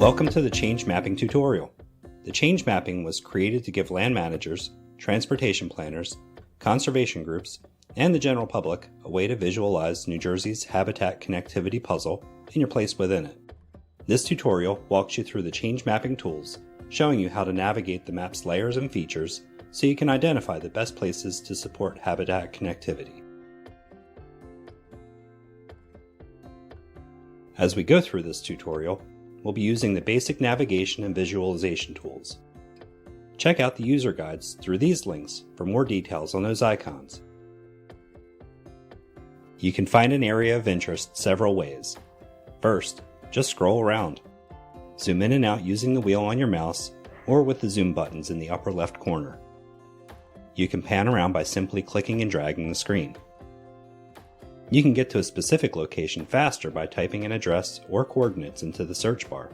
Welcome to the Change Mapping tutorial. The Change Mapping was created to give land managers, transportation planners, conservation groups, and the general public a way to visualize New Jersey's habitat connectivity puzzle and your place within it. This tutorial walks you through the Change Mapping tools, showing you how to navigate the map's layers and features so you can identify the best places to support habitat connectivity. As we go through this tutorial, we'll be using the basic navigation and visualization tools. Check out the user guides through these links for more details on those icons. You can find an area of interest several ways. First, just scroll around. Zoom in and out using the wheel on your mouse or with the zoom buttons in the upper left corner. You can pan around by simply clicking and dragging the screen. You can get to a specific location faster by typing an address or coordinates into the search bar.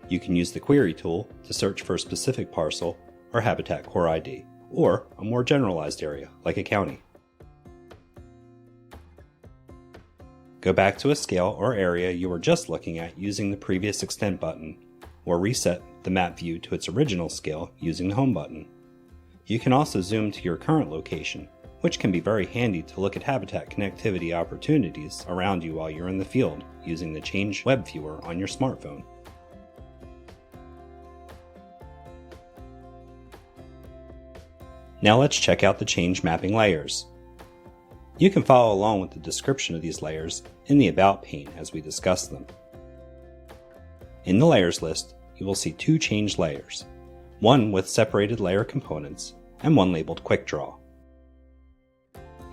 You can use the query tool to search for a specific parcel or habitat core ID, or a more generalized area like a county. Go back to a scale or area you were just looking at using the previous extent button, or reset the map view to its original scale using the home button. You can also zoom to your current location, which can be very handy to look at habitat connectivity opportunities around you while you're in the field using the CHANJ Web Viewer on your smartphone. Now let's check out the change mapping layers. You can follow along with the description of these layers in the About pane as we discuss them. In the layers list, you will see two change layers, one with separated layer components and one labeled Quick Draw.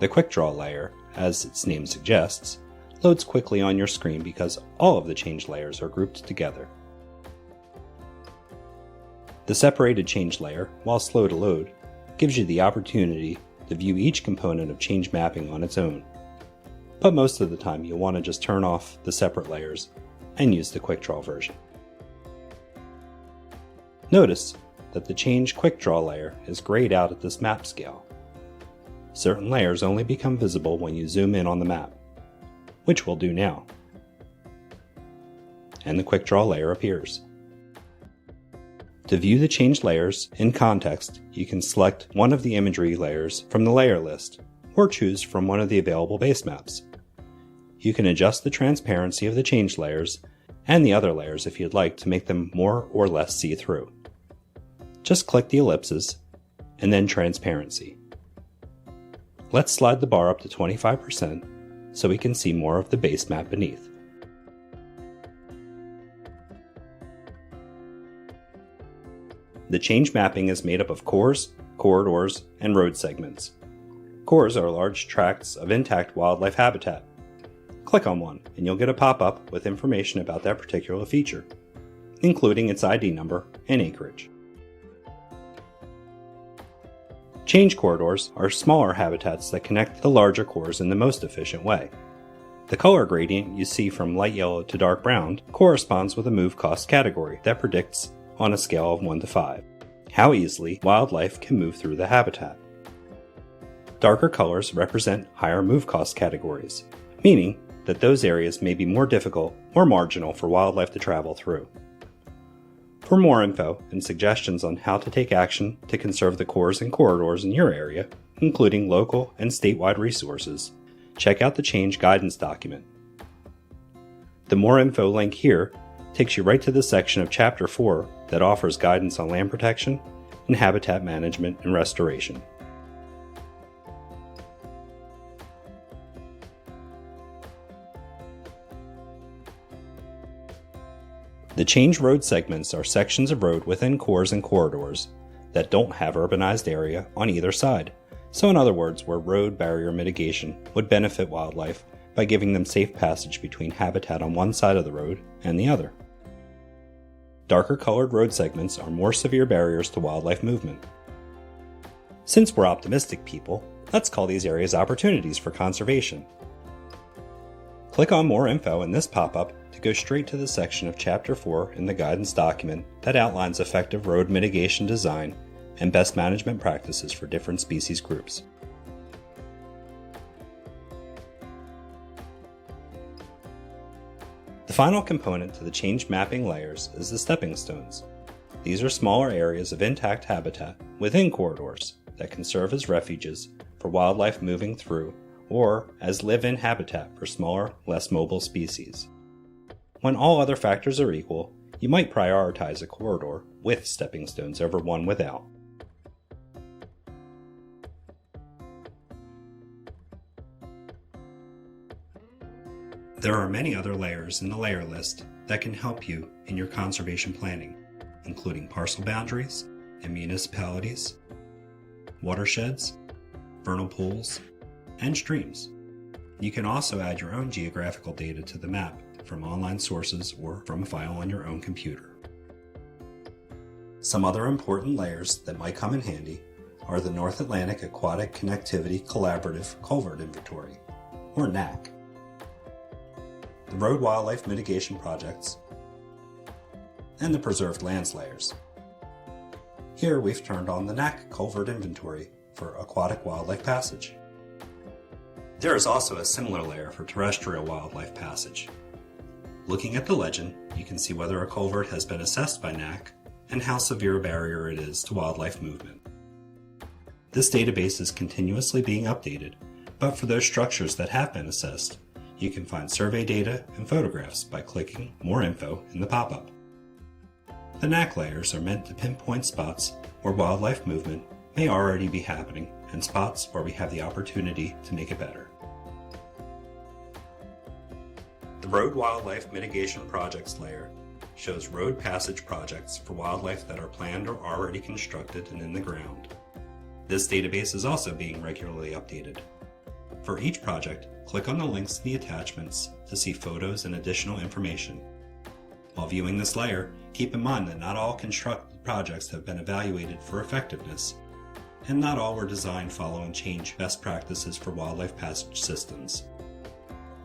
The Quick Draw layer, as its name suggests, loads quickly on your screen because all of the change layers are grouped together. The separated change layer, while slow to load, gives you the opportunity to view each component of change mapping on its own. But most of the time you'll want to just turn off the separate layers and use the Quick Draw version. Notice that the Change Quick Draw layer is grayed out at this map scale. Certain layers only become visible when you zoom in on the map, which we'll do now. And the Quick Draw layer appears. To view the changed layers in context, you can select one of the imagery layers from the layer list, or choose from one of the available base maps. You can adjust the transparency of the changed layers and the other layers if you'd like to make them more or less see-through. Just click the ellipses and then transparency. Let's slide the bar up to 25% so we can see more of the base map beneath. The change mapping is made up of cores, corridors, and road segments. Cores are large tracts of intact wildlife habitat. Click on one and you'll get a pop-up with information about that particular feature, including its ID number and acreage. Change corridors are smaller habitats that connect the larger cores in the most efficient way. The color gradient you see from light yellow to dark brown corresponds with a move cost category that predicts, on a scale of 1 to 5, how easily wildlife can move through the habitat. Darker colors represent higher move cost categories, meaning that those areas may be more difficult or marginal for wildlife to travel through. For more info and suggestions on how to take action to conserve the cores and corridors in your area, including local and statewide resources, check out the Change Guidance document. The More Info link here takes you right to the section of Chapter 4 that offers guidance on land protection and habitat management and restoration. The change road segments are sections of road within cores and corridors that don't have urbanized area on either side. So in other words, where road barrier mitigation would benefit wildlife by giving them safe passage between habitat on one side of the road and the other. Darker colored road segments are more severe barriers to wildlife movement. Since we're optimistic people, let's call these areas opportunities for conservation. Click on More Info in this pop-up to go straight to the section of Chapter 4 in the guidance document that outlines effective road mitigation design and best management practices for different species groups. final component to the change mapping layers is the stepping stones. These are smaller areas of intact habitat within corridors that can serve as refuges for wildlife moving through or as live-in habitat for smaller, less mobile species. When all other factors are equal, you might prioritize a corridor with stepping stones over one without. There are many other layers in the layer list that can help you in your conservation planning, including parcel boundaries and municipalities, watersheds, vernal pools, and streams. You can also add your own geographical data to the map from online sources or from a file on your own computer. Some other important layers that might come in handy are the North Atlantic Aquatic Connectivity Collaborative Culvert Inventory, or NAC, the Road Wildlife Mitigation Projects, and the Preserved Lands layers. Here we've turned on the NAC Culvert Inventory for aquatic wildlife passage. There is also a similar layer for terrestrial wildlife passage. Looking at the legend, you can see whether a culvert has been assessed by NAC and how severe a barrier it is to wildlife movement. This database is continuously being updated, but for those structures that have been assessed, you can find survey data and photographs by clicking More Info in the pop-up. The NAC layers are meant to pinpoint spots where wildlife movement may already be happening and spots where we have the opportunity to make it better. The Road Wildlife Mitigation Projects layer shows road passage projects for wildlife that are planned or already constructed and in the ground. This database is also being regularly updated. For each project, click on the links in the attachments to see photos and additional information. While viewing this layer, keep in mind that not all constructed projects have been evaluated for effectiveness, and not all were designed following CHANJ best practices for wildlife passage systems.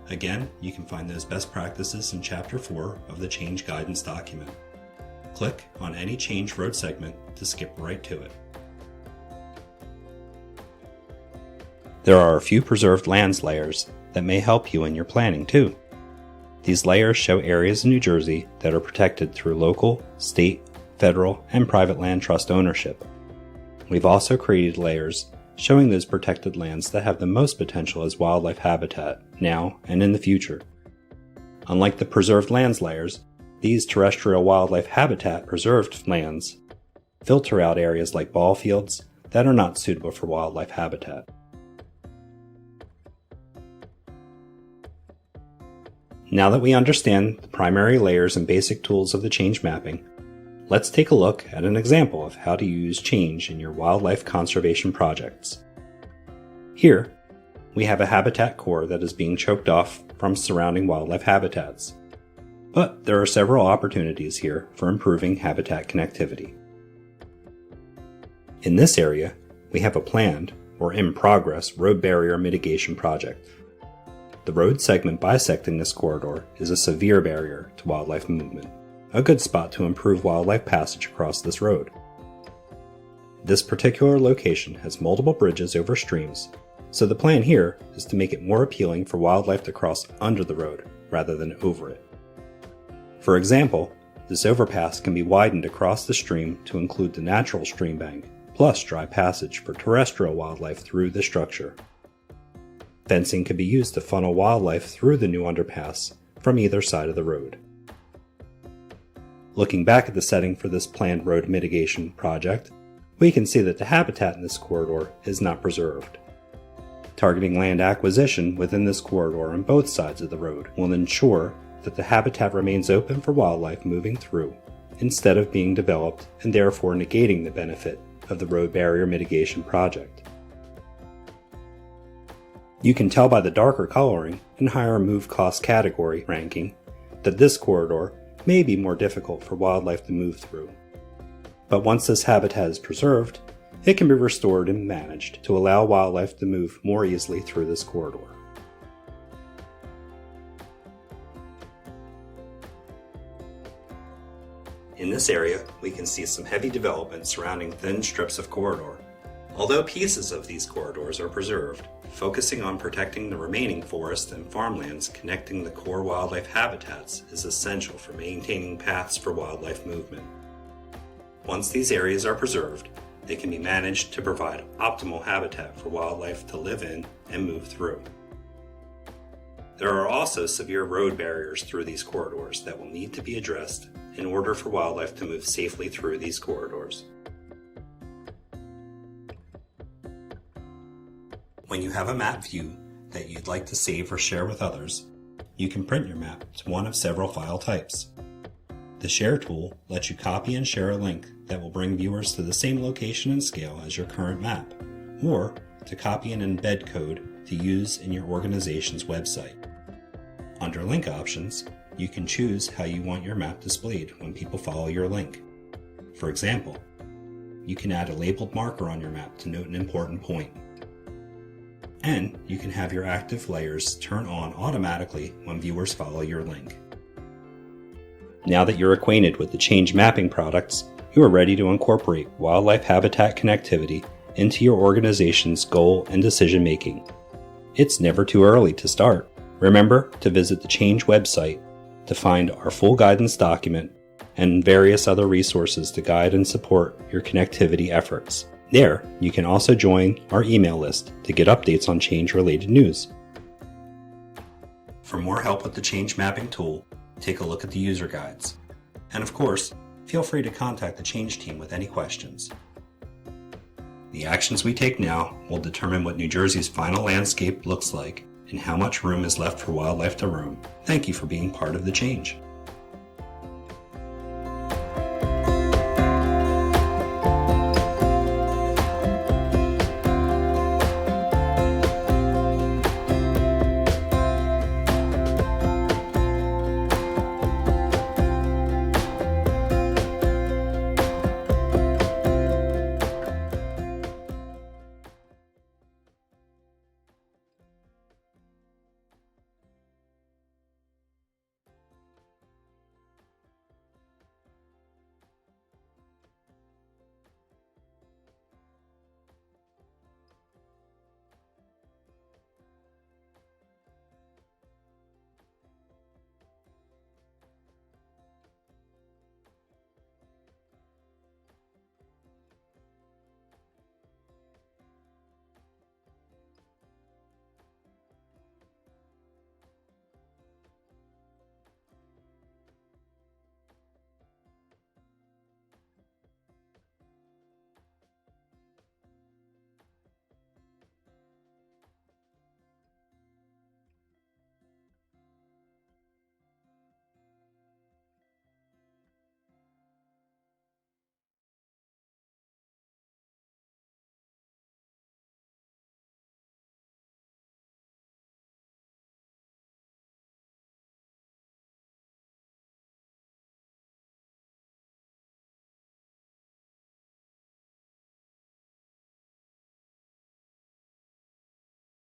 Again, you can find those best practices in Chapter 4 of the CHANJ guidance document. Click on any CHANJ road segment to skip right to it. There are a few preserved lands layers that may help you in your planning too. These layers show areas in New Jersey that are protected through local, state, federal, and private land trust ownership. We've also created layers showing those protected lands that have the most potential as wildlife habitat now and in the future. Unlike the preserved lands layers, these terrestrial wildlife habitat preserved lands filter out areas like ball fields that are not suitable for wildlife habitat. Now that we understand the primary layers and basic tools of the CHANJ mapping, let's take a look at an example of how to use CHANJ in your wildlife conservation projects. Here, we have a habitat core that is being choked off from surrounding wildlife habitats. But there are several opportunities here for improving habitat connectivity. In this area, we have a planned or in-progress road barrier mitigation project. The road segment bisecting this corridor is a severe barrier to wildlife movement, a good spot to improve wildlife passage across this road. This particular location has multiple bridges over streams, so the plan here is to make it more appealing for wildlife to cross under the road rather than over it. For example, this overpass can be widened across the stream to include the natural stream bank, plus dry passage for terrestrial wildlife through the structure. Fencing could be used to funnel wildlife through the new underpass from either side of the road. Looking back at the setting for this planned road mitigation project, we can see that the habitat in this corridor is not preserved. Targeting land acquisition within this corridor on both sides of the road will ensure that the habitat remains open for wildlife moving through, instead of being developed and therefore negating the benefit of the road barrier mitigation project. You can tell by the darker coloring and higher move cost category ranking that this corridor may be more difficult for wildlife to move through. But once this habitat is preserved, it can be restored and managed to allow wildlife to move more easily through this corridor. In this area, we can see some heavy development surrounding thin strips of corridor. Although pieces of these corridors are preserved, focusing on protecting the remaining forest and farmlands connecting the core wildlife habitats is essential for maintaining paths for wildlife movement. Once these areas are preserved, they can be managed to provide optimal habitat for wildlife to live in and move through. There are also severe road barriers through these corridors that will need to be addressed in order for wildlife to move safely through these corridors. When you have a map view that you'd like to save or share with others, you can print your map to one of several file types. The Share tool lets you copy and share a link that will bring viewers to the same location and scale as your current map, or to copy and embed code to use in your organization's website. Under Link Options, you can choose how you want your map displayed when people follow your link. For example, you can add a labeled marker on your map to note an important point. And you can have your active layers turn on automatically when viewers follow your link. Now that you're acquainted with the CHANJ mapping products, you are ready to incorporate wildlife habitat connectivity into your organization's goal and decision making. It's never too early to start. Remember to visit the CHANJ website to find our full guidance document and various other resources to guide and support your connectivity efforts. There, you can also join our email list to get updates on CHANJ-related news. For more help with the CHANJ mapping tool, take a look at the user guides. And of course, feel free to contact the CHANJ team with any questions. The actions we take now will determine what New Jersey's final landscape looks like and how much room is left for wildlife to roam. Thank you for being part of the CHANJ.